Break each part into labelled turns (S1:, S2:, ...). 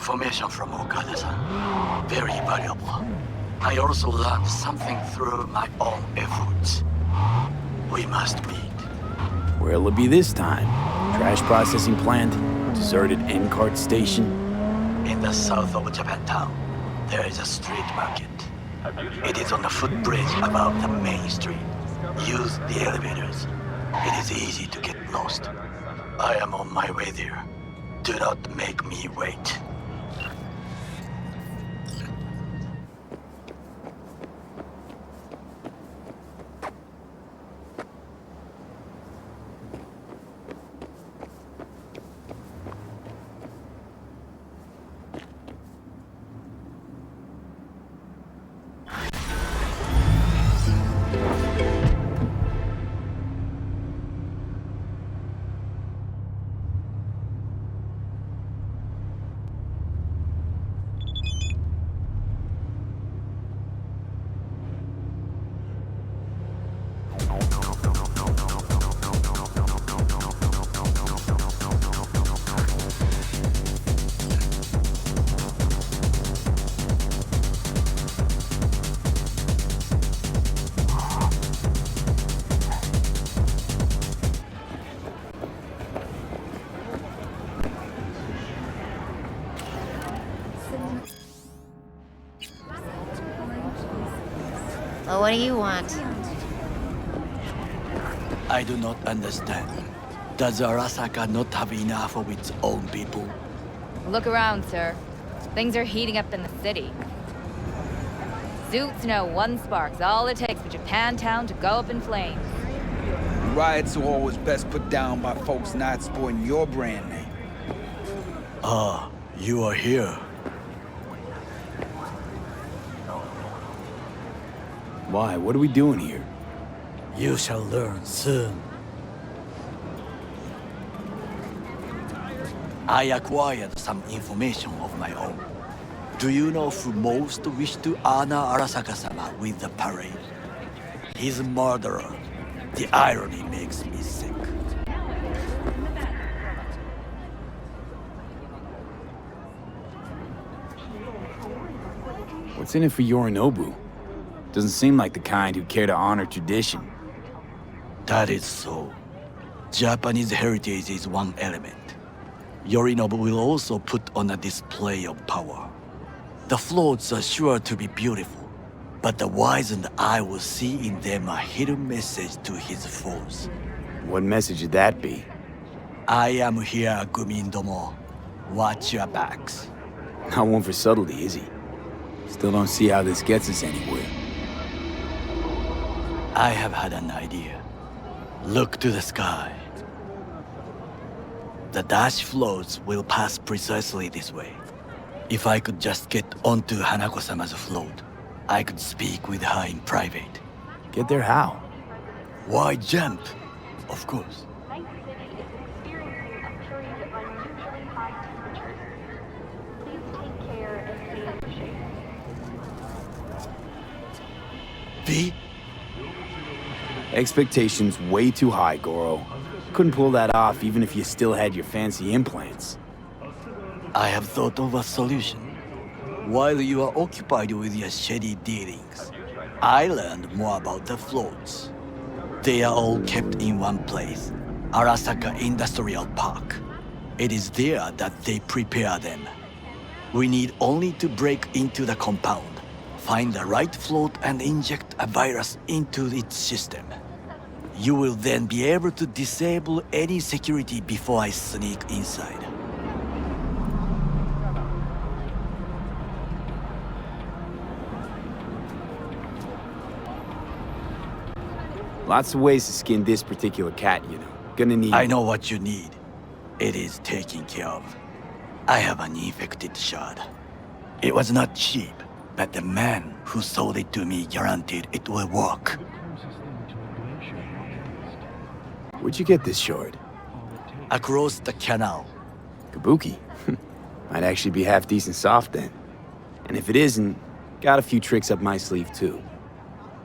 S1: information from Okada-san. Very valuable. I also learned something through my own efforts. We must meet.
S2: Where'll it be this time? Trash processing plant? Deserted N-cart station?
S1: In the south of Japantown, there is a street market. It is on the footbridge above the main street. Use the elevators. It is easy to get lost. I am on my way there. Do not make me wait.
S3: Well, what do you want?
S1: I do not understand. Does Arasaka not have enough of its own people?
S4: Look around, sir. Things are heating up in the city. Suits know one spark's all it takes for Japantown to go up in flames.
S5: Riots are always best put down by folks not sporting your brand name.
S1: Ah, you are here.
S2: Why? What are we doing here?
S1: You shall learn soon. I acquired some information of my own. Do you know who most wished to honor Arasaka-sama with the parade? His murderer. The irony makes me sick.
S2: What's in it for Yorinobu? Doesn't seem like the kind who care to honor tradition.
S1: That is so. Japanese heritage is one element. Yorinobu will also put on a display of power. The floats are sure to be beautiful, but the wizened eye will see in them a hidden message to his foes.
S2: What message would that be?
S1: I am here, Gumindomo. Watch your backs.
S2: Not one for subtlety, is he? Still don't see how this gets us anywhere.
S1: I have had an idea. Look to the sky. The dash floats will pass precisely this way. If I could just get onto Hanako-sama's float, I could speak with her in private.
S2: Get there how?
S1: Why jump? Of course. V?
S2: Expectations way too high, Goro. Couldn't pull that off even if you still had your fancy implants.
S1: I have thought of a solution. While you are occupied with your shady dealings, I learned more about the floats. They are all kept in one place, Arasaka Industrial Park. It is there that they prepare them. We need only to break into the compound, find the right float and inject a virus into its system. You will then be able to disable any security before I sneak inside.
S2: Lots of ways to skin this particular cat, you know. Gonna need...
S1: I know what you need. It is taken care of. I have an infected shard. It was not cheap, but the man who sold it to me guaranteed it will work.
S2: Where'd you get this shard?
S1: Across the canal.
S2: Kabuki. Might actually be half decent soft then. And if it isn't, got a few tricks up my sleeve too.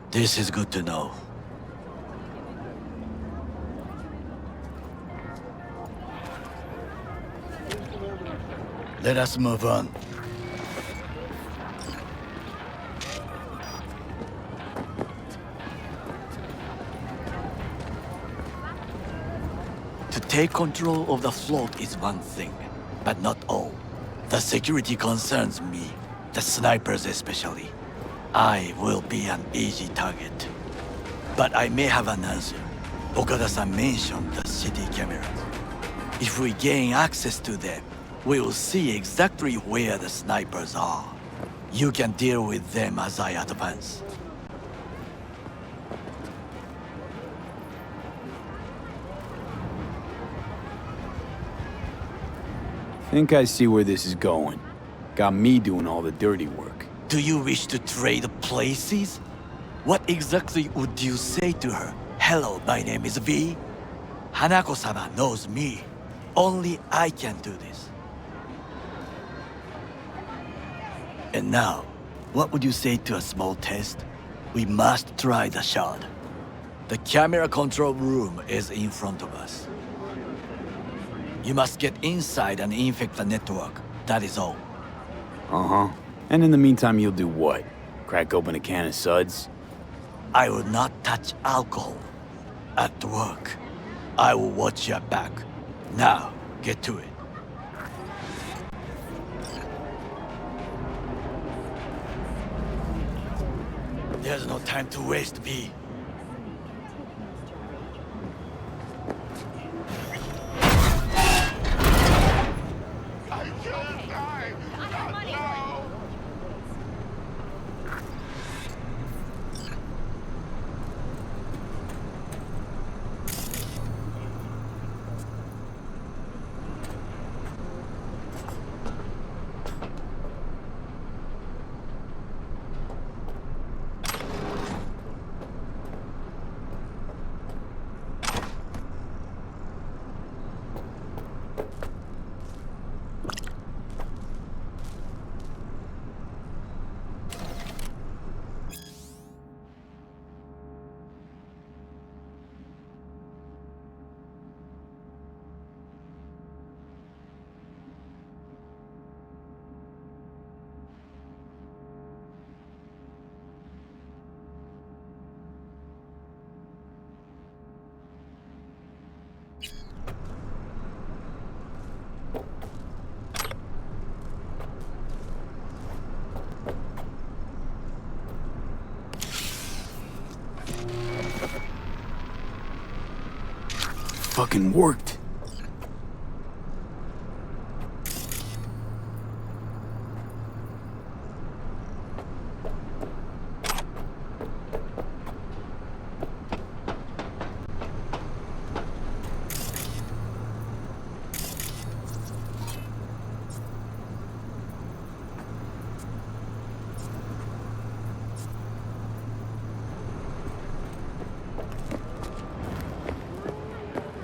S1: This is good to know. Let us move on. To take control of the float is one thing, but not all. The security concerns me, the snipers especially. I will be an easy target. But I may have an answer. Okada-san mentioned the city cameras. If we gain access to them, we will see exactly where the snipers are. You can deal with them as I advance.
S2: Think I see where this is going. Got me doing all the dirty work.
S1: Do you wish to trade places? What exactly would you say to her? Hello, my name is V. Hanako-sama knows me. Only I can do this. And now, what would you say to a small test? We must try the shard. The camera control room is in front of us. You must get inside and infect the network. That is all.
S2: Uh-huh. And in the meantime, you'll do what? Crack open a can of suds?
S1: I will not touch alcohol. At work, I will watch your back. Now, get to it. There's no time to waste, V.
S2: Fucking worked.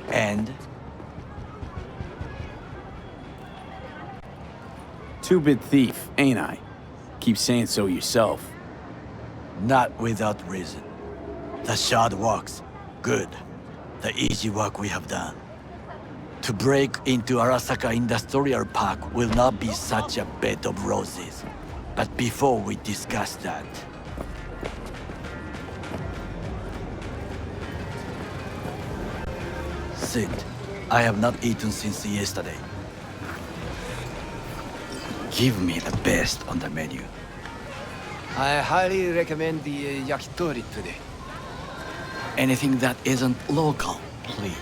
S1: And?
S2: Two-bit thief, ain't I? Keep saying so yourself.
S1: Not without reason. The shard works. Good. The easy work we have done. To break into Arasaka Industrial Park will not be such a bed of roses. But before we discuss that... Sit. I have not eaten since yesterday. Give me the best on the menu.
S6: I highly recommend the yakitori today.
S1: Anything that isn't local, please.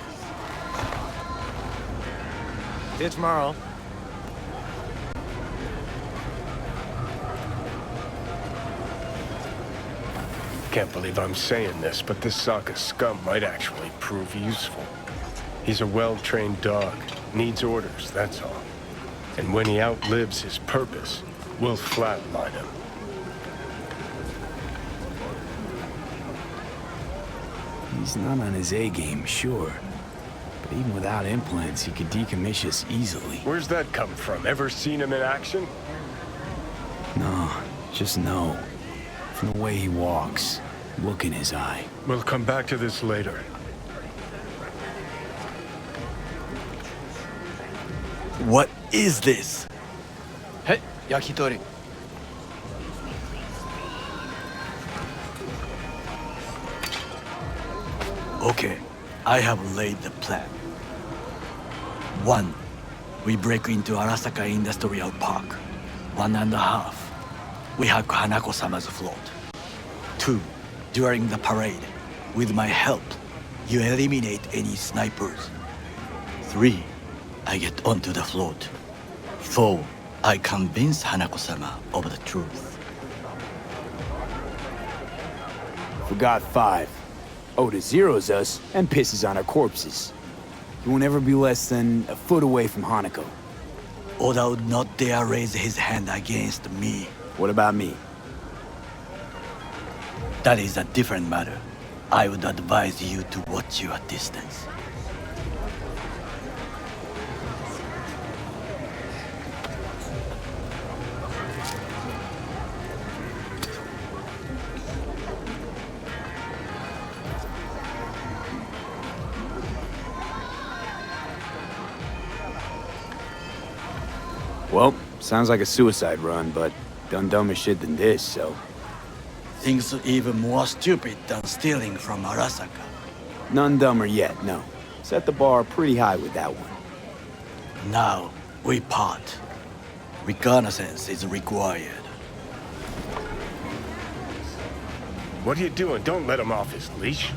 S6: See you tomorrow.
S7: Can't believe I'm saying this, but this Sokka scum might actually prove useful. He's a well-trained dog, needs orders, that's all. And when he outlives his purpose, we'll flatline him.
S2: He's not on his A-game, sure. But even without implants, he could decommission us easily.
S7: Where's that come from? Ever seen him in action?
S2: No, just no. From the way he walks, look in his eye.
S7: We'll come back to this later.
S1: What is this?
S6: Yakitori.
S1: Okay, I have laid the plan. 1. We break into Arasaka Industrial Park. 1.5. We hack Hanako-sama's float. 2. During the parade, with my help, you eliminate any snipers. 3. I get onto the float. 4. I convince Hanako-sama of the truth.
S2: Forgot 5. Oda zeros us and pisses on our corpses. He won't ever be less than a foot away from Hanako.
S1: Oda would not dare raise his hand against me.
S2: What about me?
S1: That is a different matter. I would advise you to watch your distance.
S2: Well, sounds like a suicide run, but done dumber shit than this, so...
S1: Things even more stupid than stealing from Arasaka.
S2: None dumber yet, no. Set the bar pretty high with that one.
S1: Now, we part. Reconnaissance is required.
S7: What are you doing? Don't let him off his leash.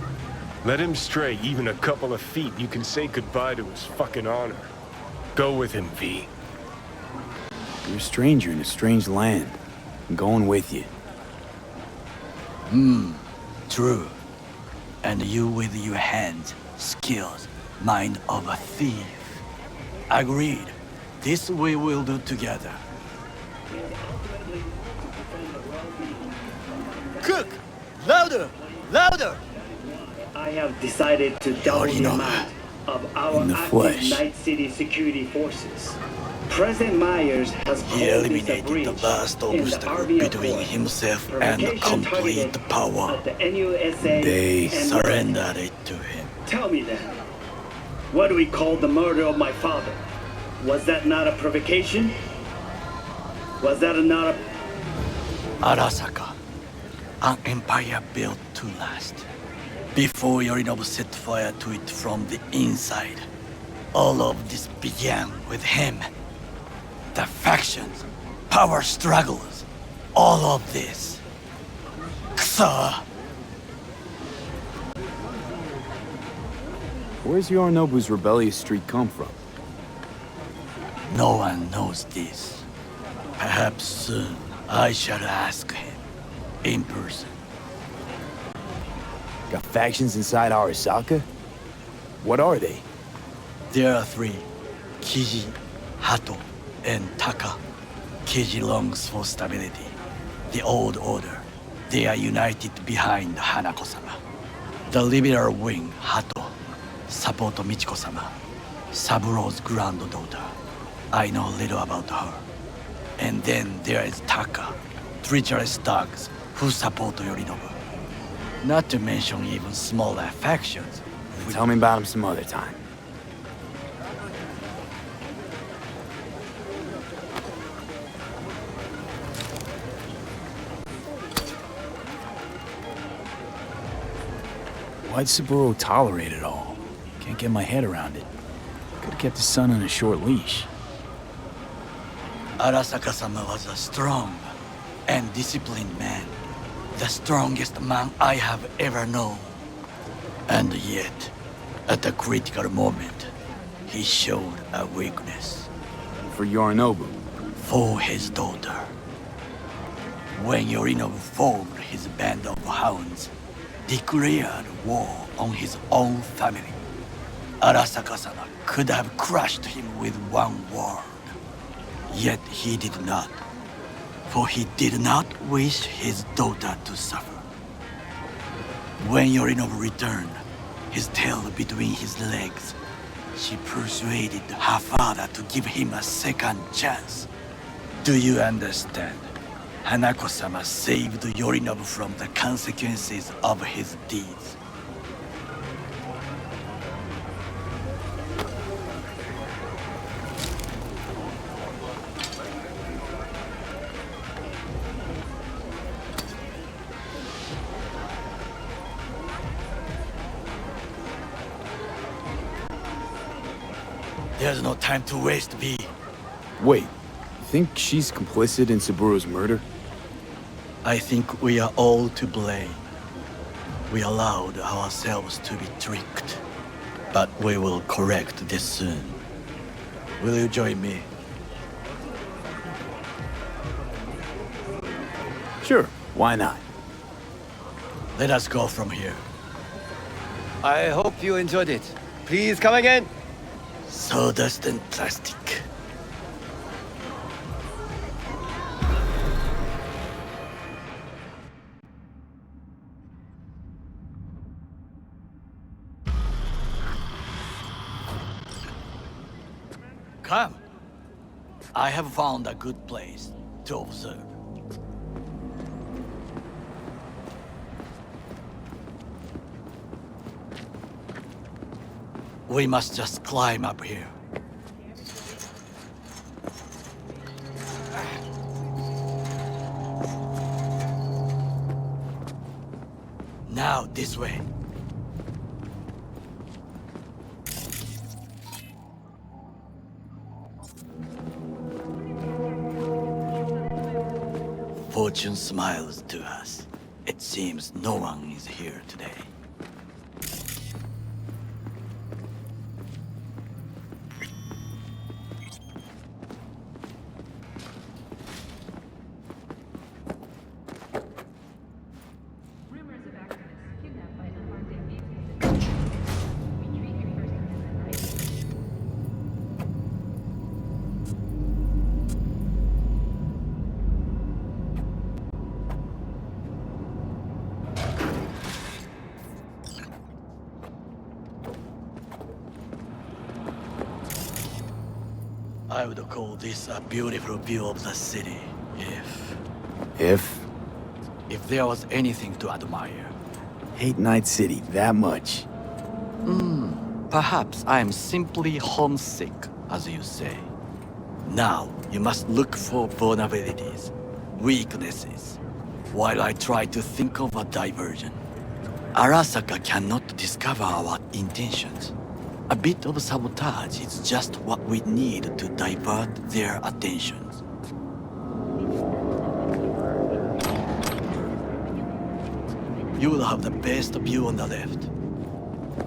S7: Let him stray even a couple of feet. You can say goodbye to his fucking honor. Go with him, V.
S2: You're a stranger in a strange land. I'm going with you.
S1: True. And you with your hands, skills, mind of a thief. Agreed. This we will do together. Cook! Louder! Louder!
S8: I have decided to double the
S1: Yorinobu.
S8: amount of our
S2: In the
S8: active
S2: flesh.
S8: Night City security forces. President Myers has
S1: He
S8: called this a
S1: eliminated
S8: breach
S1: the last
S8: in the
S1: obstacle
S8: Army
S1: between
S8: Accord.
S1: himself and
S8: Provocation
S1: complete
S8: targeted
S1: power.
S8: at the NUSA
S2: They
S8: and
S1: Surrendered it to him.
S8: Tell me then, what do we call the murder of my father? Was that not a provocation? Was that not a...
S1: Arasaka, an empire built to last. Before Yorinobu set fire to it from the inside, all of this began with him. The factions, power struggles, all of this. Kusa!
S2: Where's Yorinobu's rebellious streak come from?
S1: No one knows this. Perhaps soon I shall ask him in person.
S2: Got factions inside Arasaka? What are they?
S1: There are 3. Kiji, Hato, and Taka. Kiji longs for stability. The old order. They are united behind Hanako-sama. The liberal wing, Hato, support Michiko-sama, Saburo's granddaughter. I know little about her. And then there is Taka, treacherous dogs who support Yorinobu. Not to mention even smaller factions.
S2: Tell me about him some other time. Why'd Saburo tolerate it all? Can't get my head around it. Could've kept his son on a short leash.
S1: Arasaka-sama was a strong and disciplined man. The strongest man I have ever known. And yet, at a critical moment, he showed a weakness.
S2: For Yorinobu.
S1: For his daughter. When Yorinobu formed his band of hounds, declared war on his own family, Arasaka-sama could have crushed him with one word. Yet he did not, for he did not wish his daughter to suffer. When Yorinobu returned, his tail between his legs, she persuaded her father to give him a second chance. Do you understand? Hanako-sama saved Yorinobu from the consequences of his deeds. There's no time to waste, V.
S2: Wait, you think she's complicit in Saburo's murder?
S1: I think we are all to blame. We allowed ourselves to be tricked. But we will correct this soon. Will you join me?
S2: Sure, why not?
S1: Let us go from here.
S6: I hope you enjoyed it. Please come again.
S1: Sawdust and plastic. Come. I have found a good place to observe. We must just climb up here. Now, this way. Fortune smiles to us. It seems no one is here today. I would call this a beautiful view of the city,
S2: If?
S1: if there was anything to admire.
S2: Hate Night City that much.
S1: Perhaps I am simply homesick, as you say. Now, you must look for vulnerabilities, weaknesses, while I try to think of a diversion. Arasaka cannot discover our intentions. A bit of sabotage is just what we need to divert their attentions. You will have the best view on the left.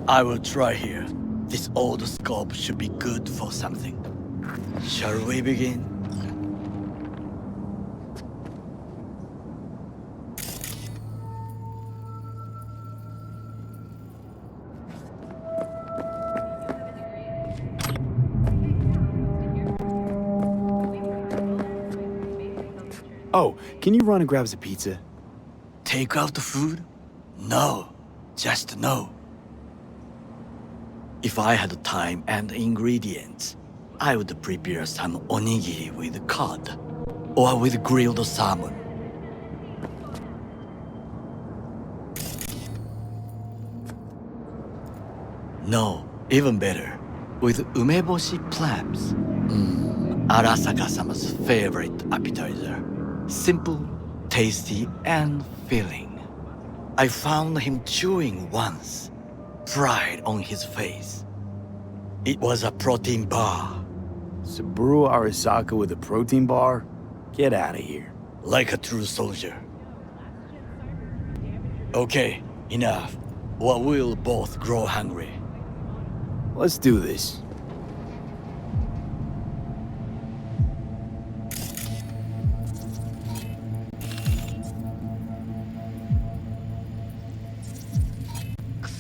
S1: I will try here. This old scope should be good for something. Shall we begin?
S2: Oh, can you run and grab us a pizza?
S1: Take out the food? No. Just no. If I had time and ingredients, I would prepare some onigiri with cod, or with grilled salmon. No, even better, with umeboshi clams. Arasaka-sama's favorite appetizer. Simple, tasty, and filling. I found him chewing once, pride on his face. It was a protein bar.
S2: Saburo Arasaka with a protein bar? Get out of here.
S1: Like a true soldier. Okay, enough. Or we'll both grow hungry.
S2: Let's do this.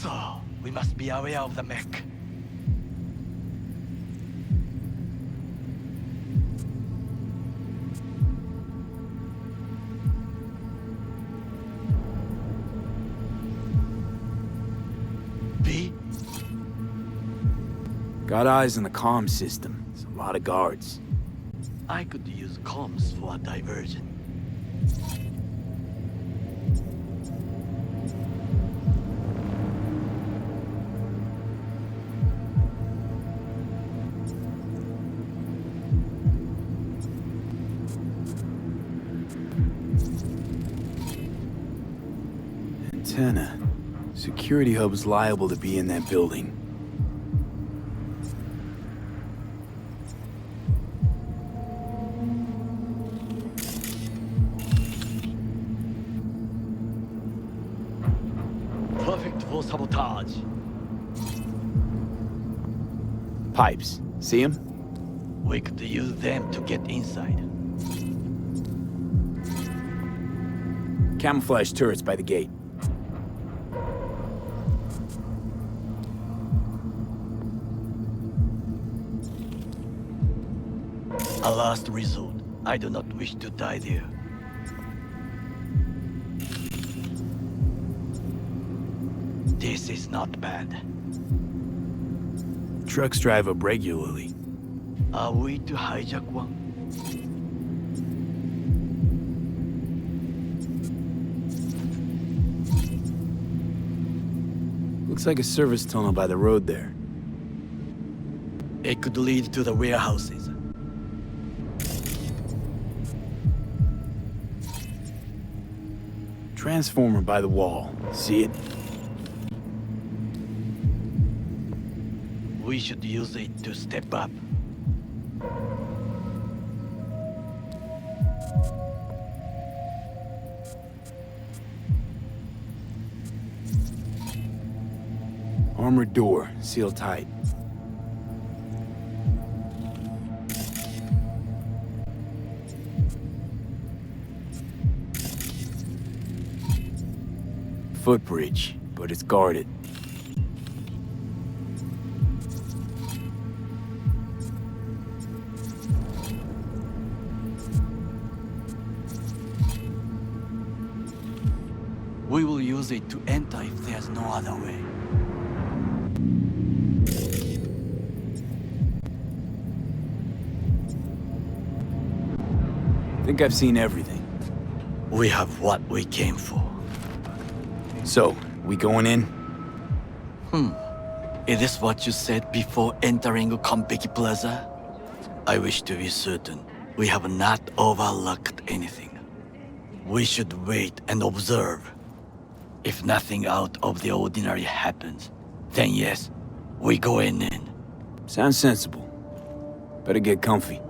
S1: So, we must be aware of the mech. B?
S2: Got eyes on the comm system. There's a lot of guards.
S1: I could use comms for a diversion.
S2: Antenna. Security hub's liable to be in that building.
S1: sabotage.
S2: Pipes. See them?
S1: We could use them to get inside.
S2: Camouflage turrets by the gate.
S1: A last resort. I do not wish to die there. This is not bad.
S2: Trucks drive up regularly.
S1: Are we to hijack one?
S2: Looks like a service tunnel by the road there.
S1: It could lead to the warehouses.
S2: Transformer by the wall. See it?
S1: We should use it to step up.
S2: Armored door, sealed tight. Footbridge, but it's guarded.
S1: We will use it to enter if there's no other way.
S2: Think I've seen everything.
S1: We have what we came for.
S2: So, we going in?
S1: Is this what you said before entering Konpeki Plaza? I wish to be certain we have not overlooked anything. We should wait and observe. If nothing out of the ordinary happens, then yes, we go in.
S2: Sounds sensible. Better get comfy.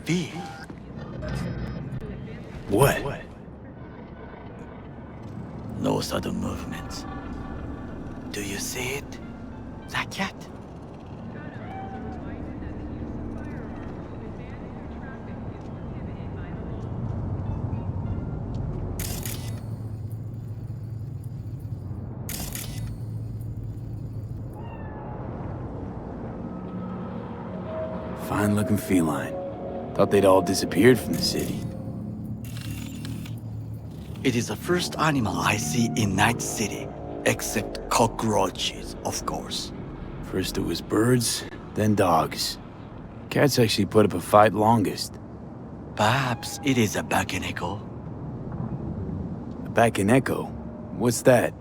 S1: V.
S2: What?
S1: No sudden movements. Do you see it? That cat?
S2: Fine-looking feline. Thought they'd all disappeared from the city.
S1: It is the first animal I see in Night City, except cockroaches, of course.
S2: First it was birds, then dogs. Cats actually put up a fight longest.
S1: Perhaps it is a Bakeneko.
S2: A Bakeneko? What's that?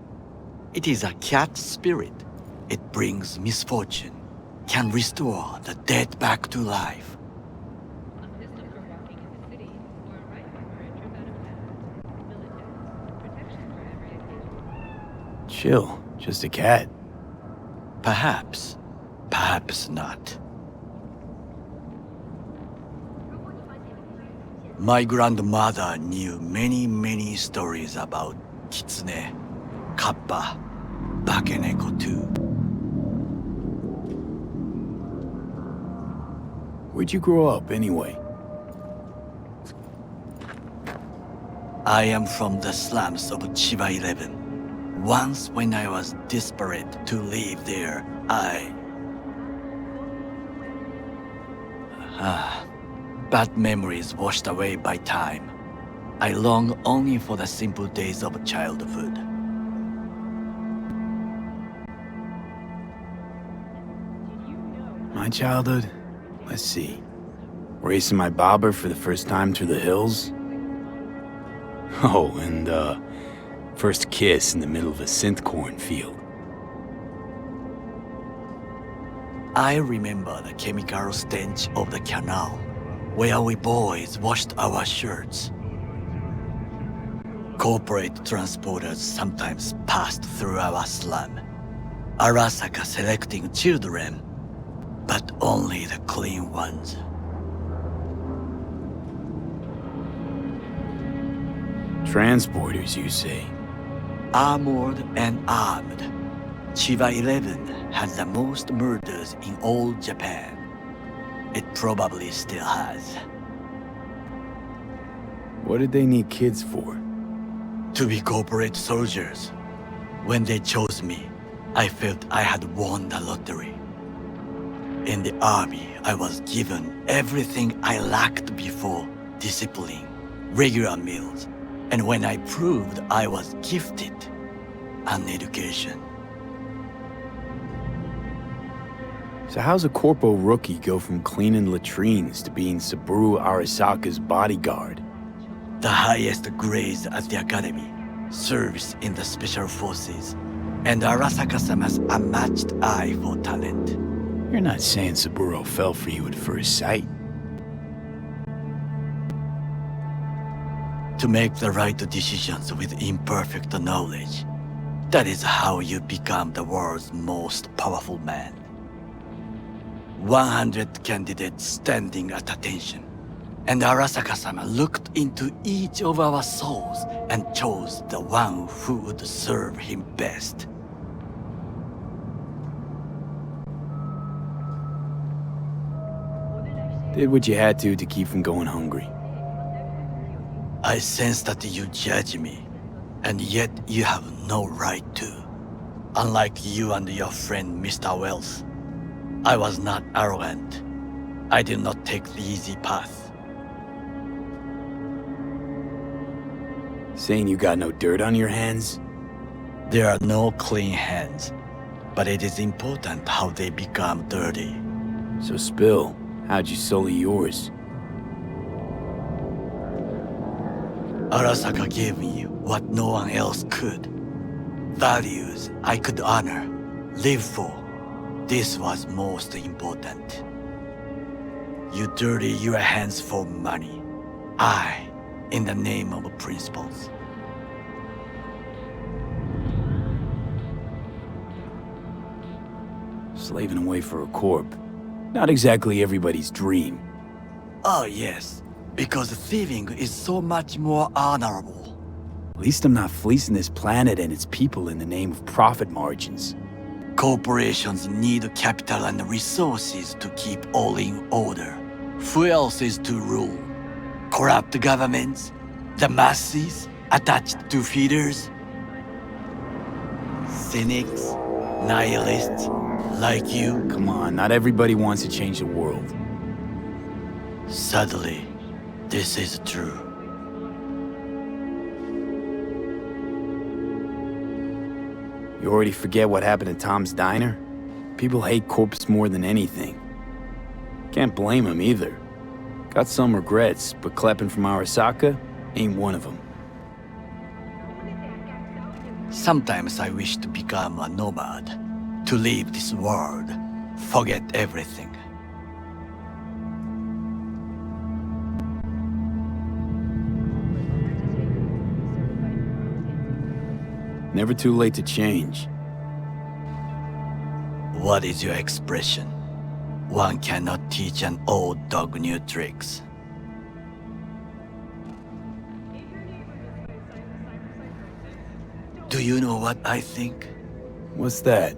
S1: It is a cat spirit. It brings misfortune, can restore the dead back to life.
S2: Chill, just a cat.
S1: Perhaps, perhaps not. My grandmother knew many stories about Kitsune, Kappa, Bakeneko too.
S2: Where'd you grow up, anyway?
S1: I am from the slums of Chiba 11. Once when I was desperate to live there, bad memories washed away by time. I long only for the simple days of childhood.
S2: My childhood? Let's see. Racing my bobber for the first time through the hills? Oh, and, first kiss in the middle of a synth cornfield.
S1: I remember the chemical stench of the canal, where we boys washed our shirts. Corporate transporters sometimes passed through our slum, Arasaka selecting children, but only the clean ones.
S2: Transporters, you say?
S1: Armored and armed. Chiba 11 has the most murders in all Japan. It probably still has.
S2: What did they need kids for?
S1: To be corporate soldiers. When they chose me, I felt I had won the lottery. In the army, I was given everything I lacked before: discipline, regular meals, and when I proved I was gifted, an education.
S2: So how's a corpo rookie go from cleaning latrines to being Saburo Arasaka's bodyguard?
S1: The highest grades at the academy, service in the special forces, and Arasaka-sama's unmatched eye for talent.
S2: You're not saying Saburo fell for you at first sight.
S1: To make the right decisions with imperfect knowledge, that is how you become the world's most powerful man. 100 candidates standing at attention, and Arasaka-sama looked into each of our souls and chose the one who would serve him best.
S2: Did what you had to keep from going hungry.
S1: I sense that you judge me, and yet you have no right to. Unlike you and your friend Mr. Wells, I was not arrogant. I did not take the easy path.
S2: Saying you got no dirt on your hands?
S1: There are no clean hands, but it is important how they become dirty.
S2: So spill, how'd you sully yours?
S1: Arasaka gave me what no one else could. Values I could honor, live for. This was most important. You dirty your hands for money. I, in the name of principles.
S2: Slaving away for a corp. Not exactly everybody's dream.
S1: Oh yes, because thieving is so much more honorable.
S2: At least I'm not fleecing this planet and its people in the name of profit margins.
S1: Corporations need capital and resources to keep all in order. Who else is to rule? Corrupt governments? The masses? Attached to feeders? Cynics? Nihilists? Like you?
S2: Come on, not everybody wants to change the world.
S1: Sadly, this is true.
S2: You already forget what happened at Tom's Diner? People hate corpse more than anything. Can't blame him either. Got some regrets, but Kleppin from Arasaka ain't one of them.
S1: Sometimes I wish to become a nomad, to leave this world, forget everything.
S2: Never too late to change.
S1: What is your expression? One cannot teach an old dog new tricks. Do you know what I think?
S2: What's that?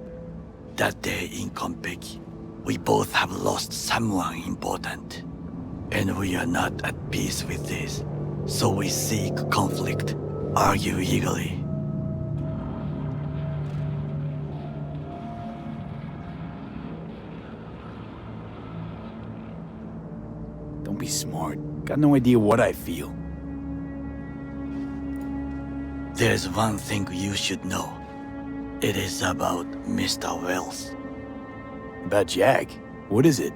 S1: That day in Konpeki, we both have lost someone important. And we are not at peace with this. So we seek conflict, argue eagerly.
S2: Don't be smart. Got no idea what I feel.
S1: There's one thing you should know. It is about Mr. Wells.
S2: About Jack? What is it?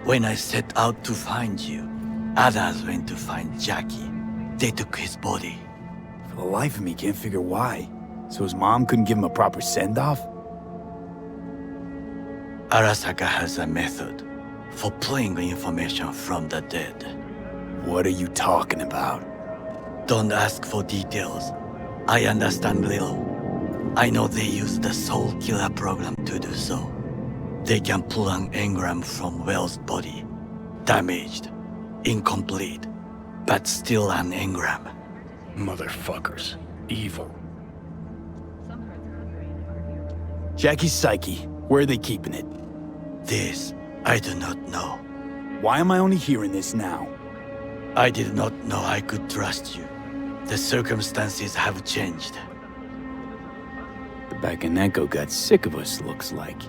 S1: When I set out to find you, others went to find Jackie. They took his body.
S2: For the life of me, can't figure why. So his mom couldn't give him a proper send-off?
S1: Arasaka has a method for pulling information from the dead.
S2: What are you talking about?
S1: Don't ask for details. I understand little. I know they use the Soul Killer program to do so. They can pull an engram from Wells' body. Damaged, incomplete, but still an engram.
S7: Motherfuckers. Evil.
S2: Jackie's psyche. Where are they keeping it?
S1: This, I do not know.
S2: Why am I only hearing this now?
S1: I did not know I could trust you. The circumstances have changed.
S2: The Bakaneko got sick of us, looks like.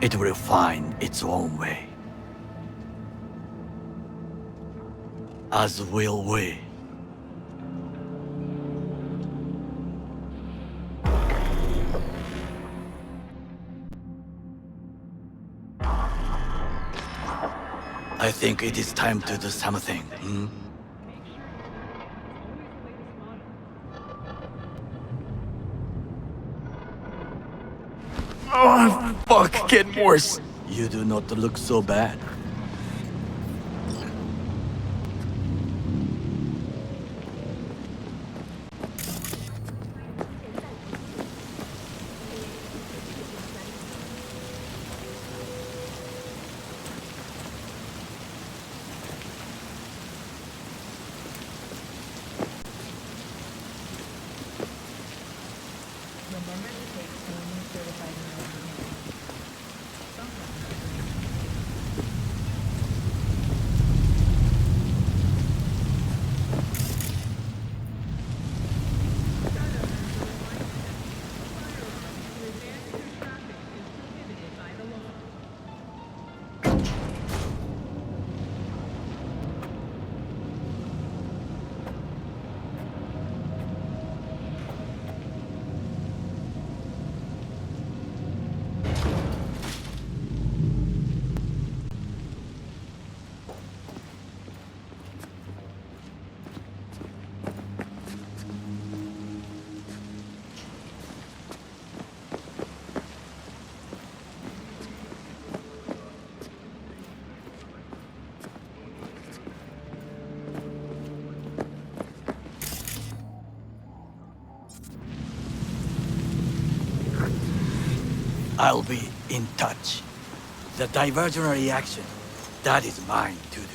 S1: It will find its own way. As will we. I think it is time to do something.
S2: Oh, fuck, getting worse.
S1: You do not look so bad. I'll be in touch. The divergent reaction, that is mine to do.